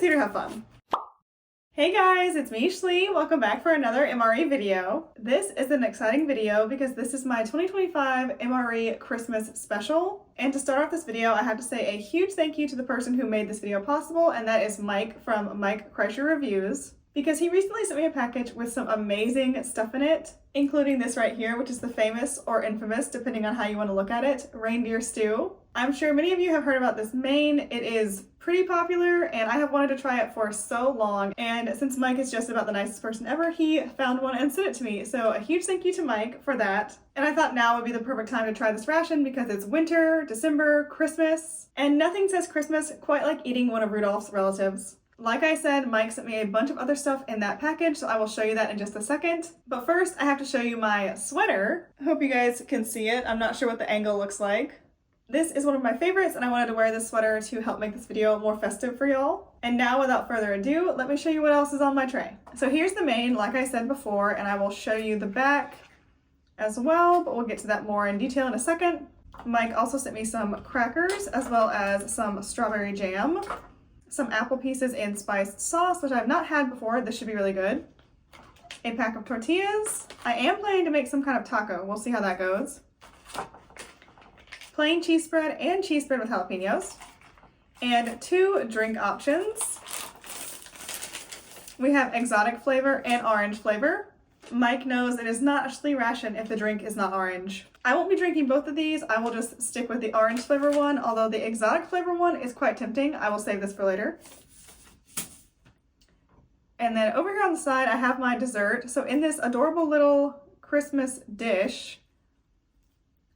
just here to have fun. Hey guys, it's me, Schlee. Welcome back for another MRE video. This is an exciting video because this is my 2025 MRE Christmas Special. And to start off this video, I have to say a huge thank you to the person who made this video possible, and that is Mike from Mike Kreischer Reviews, because he recently sent me a package with some amazing stuff in it, including this right here, which is the famous or infamous, depending on how you want to look at it, reindeer stew. I'm sure many of you have heard about this main. It is pretty popular and I have wanted to try it for so long, and since Mike is just about the nicest person ever, he found one and sent it to me. So a huge thank you to Mike for that. And I thought now would be the perfect time to try this ration because it's winter, December, Christmas, and nothing says Christmas quite like eating one of Rudolph's relatives. Like I said, Mike sent me a bunch of other stuff in that package, so I will show you that in just a second. But first, I have to show you my sweater. I hope you guys can see it. I'm not sure what the angle looks like. This is one of my favorites, and I wanted to wear this sweater to help make this video more festive for y'all. And now, without further ado, let me show you what else is on my tray. So here's the main, like I said before, and I will show you the back as well, but we'll get to that more in detail in a second. Mike also sent me some crackers, as well as some strawberry jam, some apple pieces in spiced sauce, which I've not had before. This should be really good. A pack of tortillas. I am planning to make some kind of taco. We'll see how that goes. Plain cheese spread and cheese spread with jalapenos. And 2 drink options. We have exotic flavor and orange flavor. Mike knows it is not a Schlee ration if the drink is not orange. I won't be drinking both of these. I will just stick with the orange flavor one, although the exotic flavor one is quite tempting. I will save this for later. And then over here on the side, I have my dessert. So in this adorable little Christmas dish,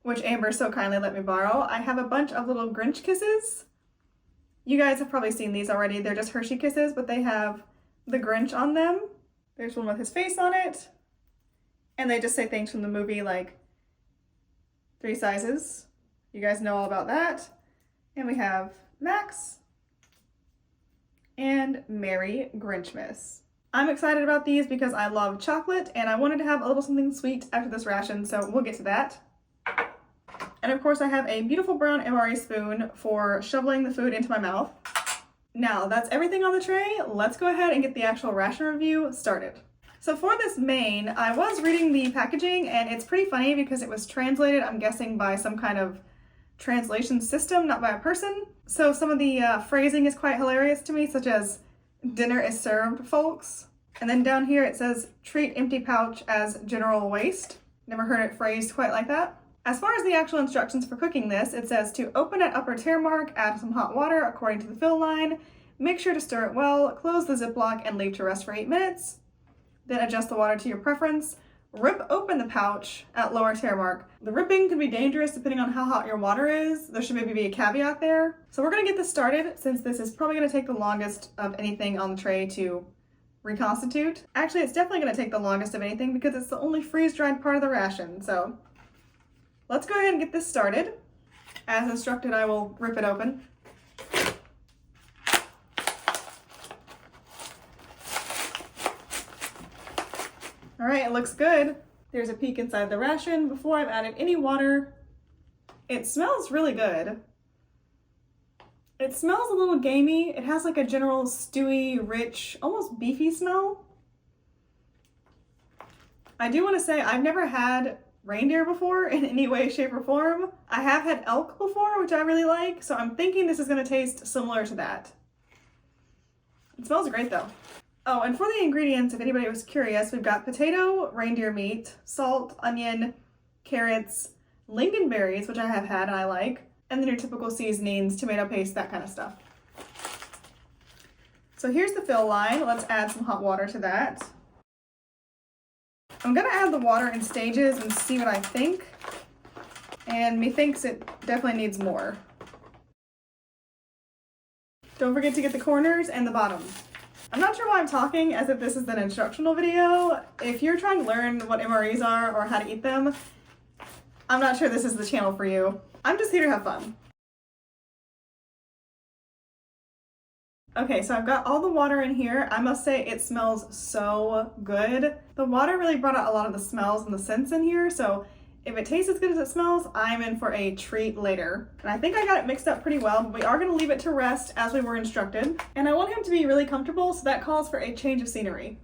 which Amber so kindly let me borrow, I have a bunch of little Grinch kisses. You guys have probably seen these already. They're just Hershey kisses, but they have the Grinch on them. There's one with his face on it. And they just say things from the movie, like 3 sizes. You guys know all about that. And we have Max and Merry Grinchmas. I'm excited about these because I love chocolate and I wanted to have a little something sweet after this ration, so we'll get to that. And of course I have a beautiful brown MRE spoon for shoveling the food into my mouth. Now that's everything on the tray. Let's go ahead and get the actual ration review started. So for this main, I was reading the packaging and it's pretty funny because it was translated, I'm guessing, by some kind of translation system, not by a person. So some of the phrasing is quite hilarious to me, such as "dinner is served, folks." And then down here it says "treat empty pouch as general waste." Never heard it phrased quite like that. As far as the actual instructions for cooking this, it says to open at upper tear mark, add some hot water according to the fill line, make sure to stir it well, close the Ziploc and leave to rest for 8 minutes. Then adjust the water to your preference. Rip open the pouch at lower tear mark. The ripping can be dangerous depending on how hot your water is. There should maybe be a caveat there. So we're gonna get this started since this is probably gonna take the longest of anything on the tray to reconstitute. Actually, it's definitely gonna take the longest of anything because it's the only freeze-dried part of the ration. So let's go ahead and get this started. As instructed, I will rip it open. All right, it looks good. There's a peek inside the ration before I've added any water. It smells really good. It smells a little gamey. It has like a general stewy, rich, almost beefy smell. I do want to say I've never had reindeer before in any way, shape, or form. I have had elk before, which I really like, so I'm thinking this is going to taste similar to that. It smells great though. Oh, and for the ingredients, if anybody was curious, we've got potato, reindeer meat, salt, onion, carrots, lingonberries, which I have had and I like, and then your typical seasonings, tomato paste, that kind of stuff. So here's the fill line. Let's add some hot water to that. I'm gonna add the water in stages and see what I think. And methinks it definitely needs more. Don't forget to get the corners and the bottom. I'm not sure why I'm talking as if this is an instructional video. If you're trying to learn what MREs are or how to eat them, I'm not sure this is the channel for you. I'm just here to have fun. Okay, so I've got all the water in here. I must say it smells so good. The water really brought out a lot of the smells and the scents in here, so If it tastes as good as it smells, I'm in for a treat later. And I think I got it mixed up pretty well, but we are gonna leave it to rest as we were instructed. And I want him to be really comfortable, so that calls for a change of scenery.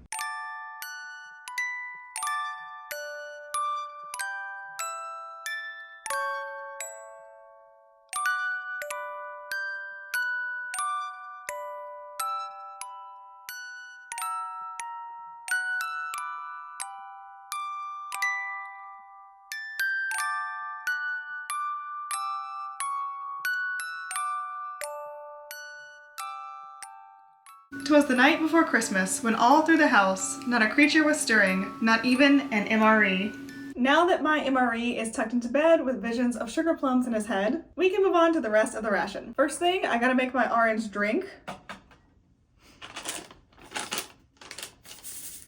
"'Twas the night before Christmas, when all through the house not a creature was stirring, not even an MRE. Now that my MRE is tucked into bed with visions of sugar plums in his head, we can move on to the rest of the ration. First thing, I gotta make my orange drink.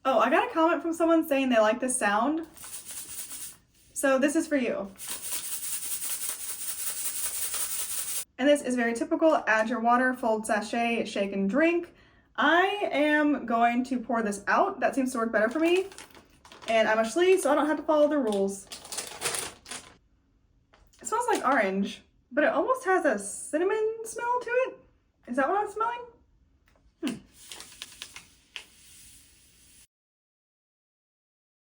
Oh, I got a comment from someone saying they like this sound. So this is for you. And this is very typical. Add your water, fold sachet, shake and drink. I am going to pour this out. That seems to work better for me. And I'm a Schlee, so I don't have to follow the rules. It smells like orange, but it almost has a cinnamon smell to it. Is that what I'm smelling?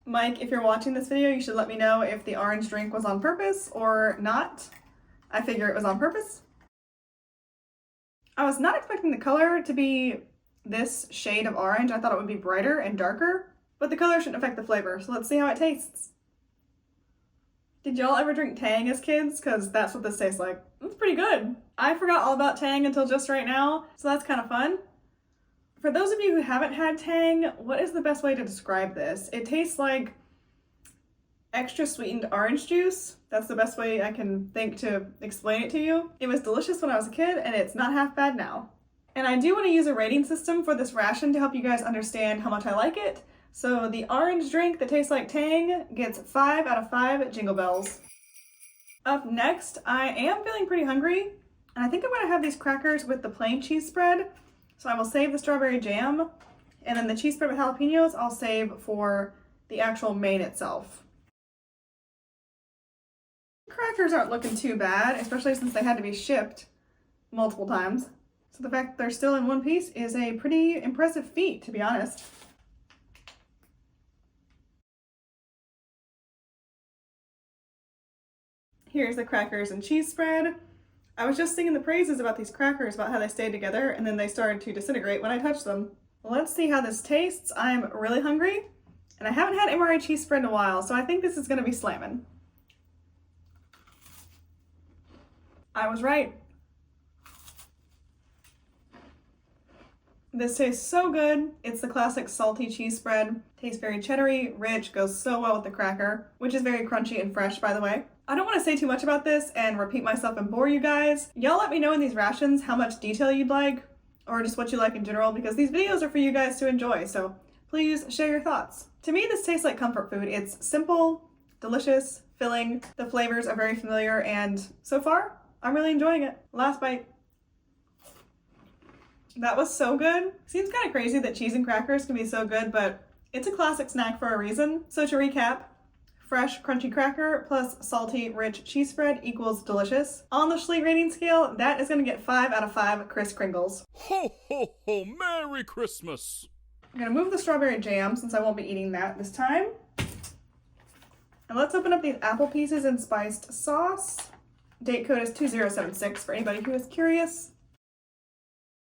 Mike, if you're watching this video, you should let me know if the orange drink was on purpose or not. I figure it was on purpose. I was not expecting the color to be this shade of orange. I thought it would be brighter and darker, but the color shouldn't affect the flavor, so let's see how it tastes. Did y'all ever drink Tang as kids? Because that's what this tastes like. It's pretty good. I forgot all about Tang until just right now, so that's kind of fun. For those of you who haven't had Tang, what is the best way to describe this? It tastes like extra sweetened orange juice. That's the best way I can think to explain it to you. It was delicious when I was a kid, and it's not half bad now. And I do want to use a rating system for this ration to help you guys understand how much I like it. So the orange drink that tastes like Tang gets 5 out of 5 Jingle Bells. Up next, I am feeling pretty hungry, and I think I'm going to have these crackers with the plain cheese spread. So I will save the strawberry jam, and then the cheese spread with jalapenos I'll save for the actual main itself. Crackers aren't looking too bad, especially since they had to be shipped multiple times. So the fact that they're still in one piece is a pretty impressive feat, to be honest. Here's the crackers and cheese spread. I was just singing the praises about these crackers, about how they stayed together, and then they started to disintegrate when I touched them. Let's see how this tastes. I'm really hungry, and I haven't had MRE cheese spread in a while, so I think this is gonna be slamming. I was right. This tastes so good. It's the classic salty cheese spread. Tastes very cheddary, rich, goes so well with the cracker, which is very crunchy and fresh, by the way. I don't want to say too much about this and repeat myself and bore you guys. Y'all let me know in these rations how much detail you'd like, or just what you like in general, because these videos are for you guys to enjoy, so please share your thoughts. To me, this tastes like comfort food. It's simple, delicious, filling. The flavors are very familiar, and so far, I'm really enjoying it. Last bite. That was so good. Seems kind of crazy that cheese and crackers can be so good, but it's a classic snack for a reason. So to recap, fresh, crunchy cracker plus salty, rich cheese spread equals delicious. On the Schlee rating scale, that is going to get 5 out of 5 Kris Kringles. Ho, ho, ho! Merry Christmas! I'm going to move the strawberry jam since I won't be eating that this time. And let's open up these apple pieces in spiced sauce. Date code is 2076 for anybody who is curious.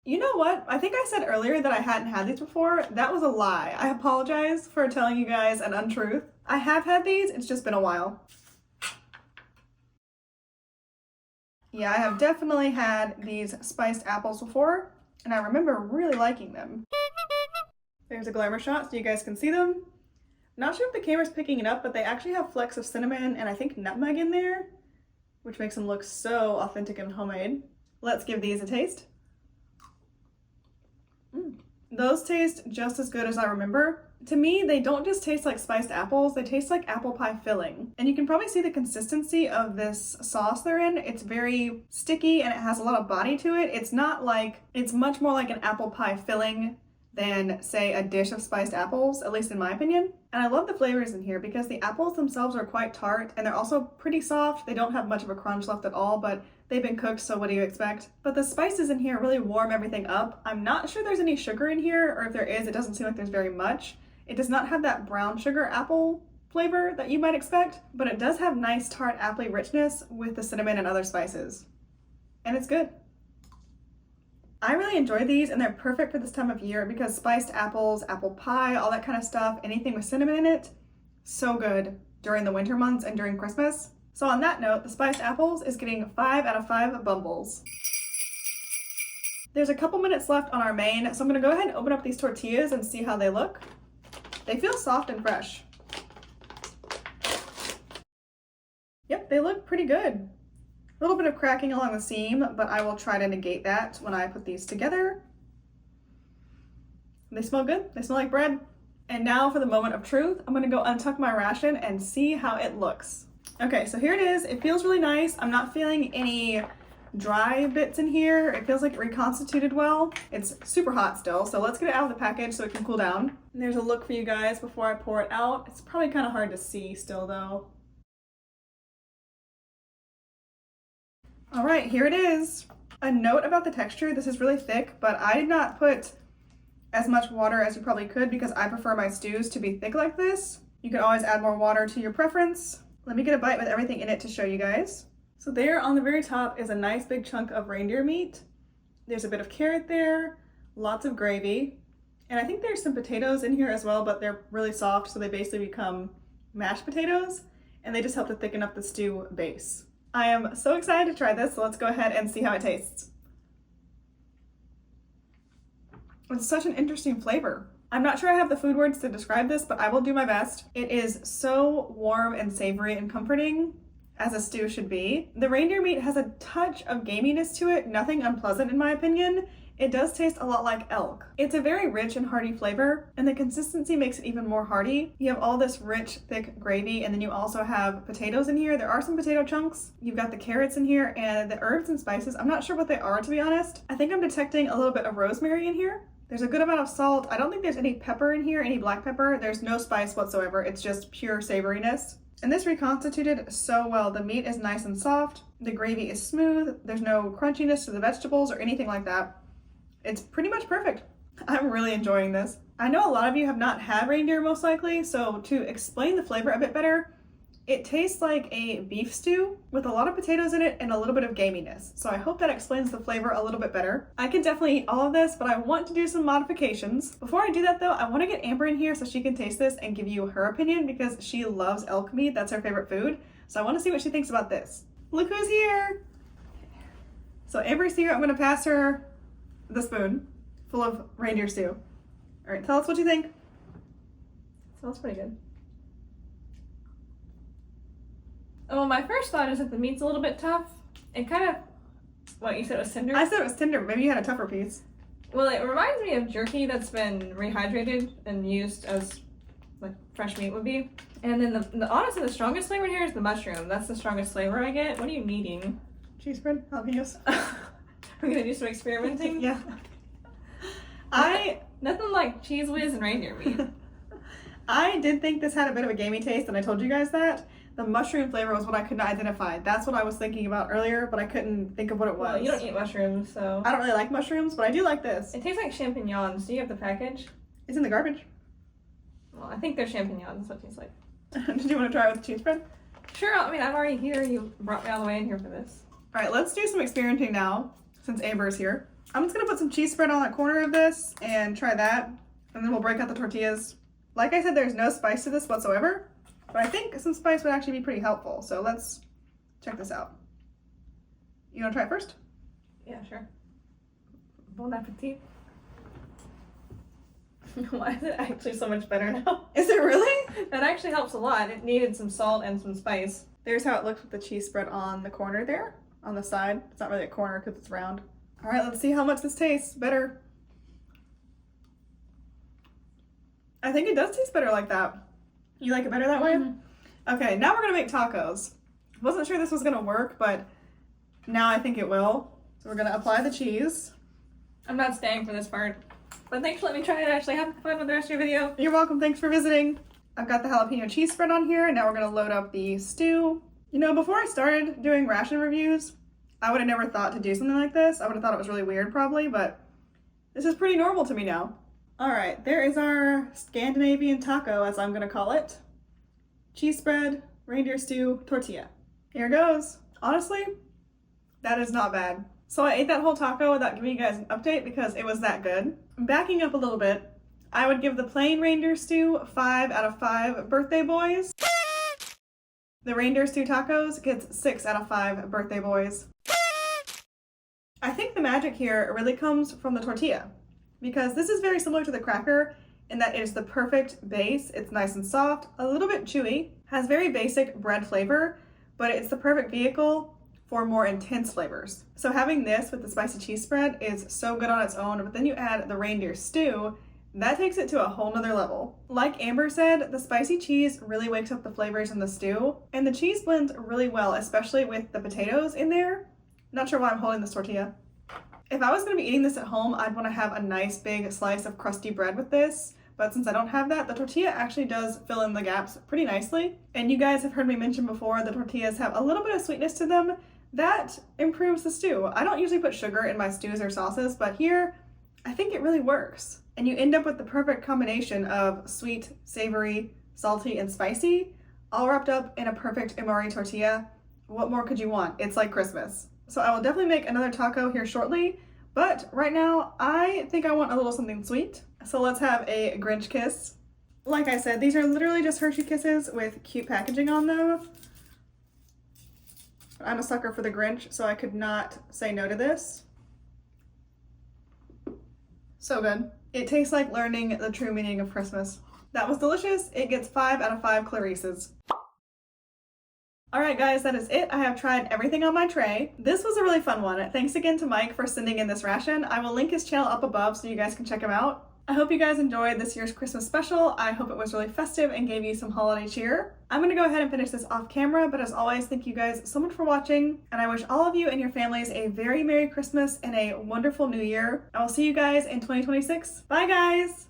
You know what? I think I said earlier that I hadn't had these before. That was a lie. I apologize for telling you guys an untruth. I have had these, it's just been a while. Yeah, I have definitely had these spiced apples before, and I remember really liking them. There's a glamour shot so you guys can see them. Not sure if the camera's picking it up, but they actually have flecks of cinnamon and I think nutmeg in there, which makes them look so authentic and homemade. Let's give these a taste. Those taste just as good as I remember. To me, they don't just taste like spiced apples, they taste like apple pie filling. And you can probably see the consistency of this sauce they're in. It's very sticky and it has a lot of body to it. It's not like, it's much more like an apple pie filling than, say, a dish of spiced apples, at least in my opinion. And I love the flavors in here because the apples themselves are quite tart and they're also pretty soft. They don't have much of a crunch left at all, but they've been cooked, so what do you expect? But the spices in here really warm everything up. I'm not sure there's any sugar in here, or if there is, it doesn't seem like there's very much. It does not have that brown sugar apple flavor that you might expect, but it does have nice tart appley richness with the cinnamon and other spices. And it's good. I really enjoy these, and they're perfect for this time of year because spiced apples, apple pie, all that kind of stuff, anything with cinnamon in it, so good during the winter months and during Christmas. So on that note, the spiced apples is getting 5 out of 5 bumbles. There's a couple minutes left on our main, so I'm gonna go ahead and open up these tortillas and see how they look. They feel soft and fresh. Yep, they look pretty good. A little bit of cracking along the seam, but I will try to negate that when I put these together. They smell good. They smell like bread. And now for the moment of truth, I'm gonna go untuck my ration and see how it looks. Okay, so here it is. It feels really nice. I'm not feeling any dry bits in here. It feels like it reconstituted well. It's super hot still, so let's get it out of the package so it can cool down. And there's a look for you guys before I pour it out. It's probably kind of hard to see still though. All right, here it is. A note about the texture, this is really thick, but I did not put as much water as you probably could because I prefer my stews to be thick like this. You can always add more water to your preference. Let me get a bite with everything in it to show you guys. So there on the very top is a nice big chunk of reindeer meat. There's a bit of carrot there, lots of gravy, and I think there's some potatoes in here as well, but they're really soft, so they basically become mashed potatoes, and they just help to thicken up the stew base. I am so excited to try this, so let's go ahead and see how it tastes. It's such an interesting flavor. I'm not sure I have the food words to describe this, but I will do my best. It is so warm and savory and comforting, as a stew should be. The reindeer meat has a touch of gaminess to it, nothing unpleasant in my opinion. It does taste a lot like elk. It's a very rich and hearty flavor, and the consistency makes it even more hearty. You have all this rich, thick gravy, and then you also have potatoes in here. There are some potato chunks. You've got the carrots in here, and the herbs and spices. I'm not sure what they are, to be honest. I think I'm detecting a little bit of rosemary in here. There's a good amount of salt. I don't think there's any pepper in here, any black pepper. There's no spice whatsoever. It's just pure savoriness. And this reconstituted so well. The meat is nice and soft. The gravy is smooth. There's no crunchiness to the vegetables or anything like that. It's pretty much perfect. I'm really enjoying this. I know a lot of you have not had reindeer most likely, so to explain the flavor a bit better, it tastes like a beef stew with a lot of potatoes in it and a little bit of gaminess. So I hope that explains the flavor a little bit better. I can definitely eat all of this, but I want to do some modifications. Before I do that though, I want to get Amber in here so she can taste this and give you her opinion because she loves elk meat. That's her favorite food. So I want to see what she thinks about this. Look who's here. So Amber's here. I'm going to pass her the spoon full of reindeer stew. All right, tell us what you think. Smells pretty good. Well, my first thought is that the meat's a little bit tough. It kind of, what, you said it was tender? I said it was tender. Maybe you had a tougher piece. Well, it reminds me of jerky that's been rehydrated and used as like fresh meat would be. And then honestly, the strongest flavor in here is the mushroom. That's the strongest flavor I get. What are you needing? Cheese spread, jalapenos. We're gonna do some experimenting. Yeah. Nothing like cheese whiz and reindeer meat. I did think this had a bit of a gamey taste, and I told you guys that. The mushroom flavor was what I couldn't identify. That's what I was thinking about earlier, but I couldn't think of what it was. Well, you don't eat mushrooms, so. I don't really like mushrooms, but I do like this. It tastes like champignons. Do you have the package? It's in the garbage. Well, I think they're champignons. That's what it tastes like. Did you want to try it with the cheese spread? Sure. I mean, I'm already here. You brought me all the way in here for this. All right, let's do some experimenting now, since Amber is here. I'm just gonna put some cheese spread on that corner of this and try that, and then we'll break out the tortillas. Like I said, there's no spice to this whatsoever, but I think some spice would actually be pretty helpful. So let's check this out. You wanna try it first? Yeah, sure. Bon appetit. Why is it actually so much better now? Is it really? That actually helps a lot. It needed some salt and some spice. There's how it looks with the cheese spread on the corner there, on the side. It's not really a corner because it's round. All right, let's see how much this tastes better. I think it does taste better like that. You like it better that way? Okay, now we're gonna make tacos. Wasn't sure this was gonna work, but now I think it will. So we're gonna apply the cheese. I'm not staying for this part. But thanks for letting me try it. Actually, have fun with the rest of your video. You're welcome. Thanks for visiting. I've got the jalapeno cheese spread on here. Now we're going to load up the stew. You know, before I started doing ration reviews, I would have never thought to do something like this. I would have thought it was really weird probably, but this is pretty normal to me now. All right, there is our Scandinavian taco, as I'm going to call it. Cheese spread, reindeer stew, tortilla. Here goes. Honestly, that is not bad. So I ate that whole taco without giving you guys an update because it was that good. Backing up a little bit, I would give the plain reindeer stew 5 out of 5 birthday boys. The reindeer stew tacos gets 6 out of 5 birthday boys. I think the magic here really comes from the tortilla because this is very similar to the cracker in that it is the perfect base. It's nice and soft, a little bit chewy, has very basic bread flavor, but it's the perfect vehicle for more intense flavors. So having this with the spicy cheese spread is so good on its own, but then you add the reindeer stew, that takes it to a whole nother level. Like Amber said, the spicy cheese really wakes up the flavors in the stew, and the cheese blends really well, especially with the potatoes in there. Not sure why I'm holding this tortilla. If I was going to be eating this at home, I'd want to have a nice big slice of crusty bread with this, but since I don't have that, the tortilla actually does fill in the gaps pretty nicely. And you guys have heard me mention before, the tortillas have a little bit of sweetness to them. That improves the stew. I don't usually put sugar in my stews or sauces, but here, I think it really works. And you end up with the perfect combination of sweet, savory, salty, and spicy, all wrapped up in a perfect MRE tortilla. What more could you want? It's like Christmas. So I will definitely make another taco here shortly, but right now I think I want a little something sweet. So let's have a Grinch kiss. Like I said, these are literally just Hershey Kisses with cute packaging on them. I'm a sucker for the Grinch, so I could not say no to this. So good. It tastes like learning the true meaning of Christmas. That was delicious. It gets 5 out of 5 Clarices. Alright guys, that is it. I have tried everything on my tray. This was a really fun one. Thanks again to Mike for sending in this ration. I will link his channel up above so you guys can check him out. I hope you guys enjoyed this year's Christmas special. I hope it was really festive and gave you some holiday cheer. I'm gonna go ahead and finish this off camera, but as always, thank you guys so much for watching, and I wish all of you and your families a very Merry Christmas and a wonderful New Year. I will see you guys in 2026. Bye guys!